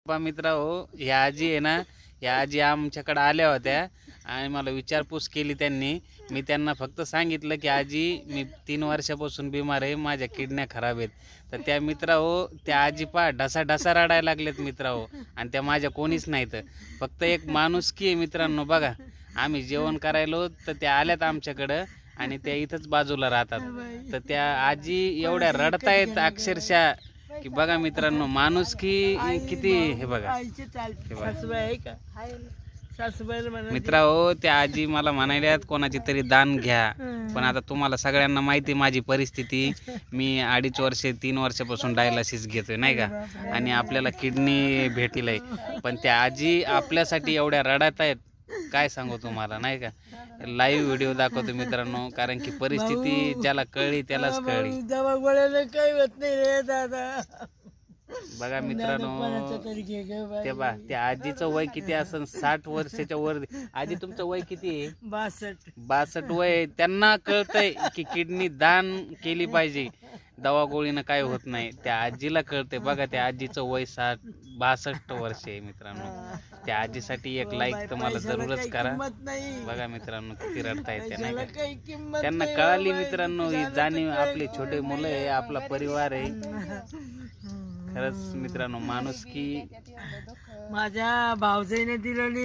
पहा मित्र हो, या आजी आहे ना, या आजी आमच्याकडे आल्या होत्या आणि मला विचारपूस केली त्यांनी. मी त्यांना फक्त सांगितलं की आजी मी 3 वर्षापासून बिमार आहे, माझ्या किडन्या खराब आहेत. तर त्या मित्र हो, त्या आजी पहा ढसा ढसा रडायला लागलेत मित्र हो, आणि त्या माझ्या कोणीच नाहीत. फक्त एक माणुसकी आहे मित्रांनो. बघा आम्ही जेवण करायलो तर त्या आल्यात आमच्याकडं आणि त्या इथंच बाजूला राहतात. तर त्या आजी एवढ्या रडतायत अक्षरशः की बघा मित्रांनो, माणुसकी किती. हे बघा मित्र हो, त्या आजी मला म्हणाल्यात कोणाची तरी दान घ्या. पण आता तुम्हाला सगळ्यांना माहिती माझी परिस्थिती. मी 2.5 वर्षे 3 वर्षापासून डायलिसिस घेतोय नाही का, आणि आपल्याला किडनी भेटली आहे. पण त्या आजी आपल्यासाठी एवढ्या रडत आहेत, काय सांगू तुम्हाला नाही का. लाईव्ह व्हिडिओ दाखवतो मित्रांनो, कारण की परिस्थिती ज्याला कळली त्यालाच कळली. काही होत नाही रे दादा. बघा मित्रांनो, ते बा त्या आजीचं वय किती असेल, 60 वर्षाच्या वर. आजी तुमचं वय किती आहे? 62 वय. त्यांना कळतंय की किडनी दान केली पाहिजे, दवा गोळीनं काय होत नाही. त्या आजीला कळतंय. बघा त्या आजीचं वय 62 वर्ष आहे मित्रांनो. त्या आजीसाठी एक लाईक तर मला जरूरच करा. बघा मित्रांनो किती रडतायत त्या नाही का. त्यांना कळाली मित्रांनो ही जाणीव. आपले छोटे मुलं आहे, आपला परिवार आहे. खरंच मित्रांनो, माणुसकी माझ्या भावजाईने दिलेली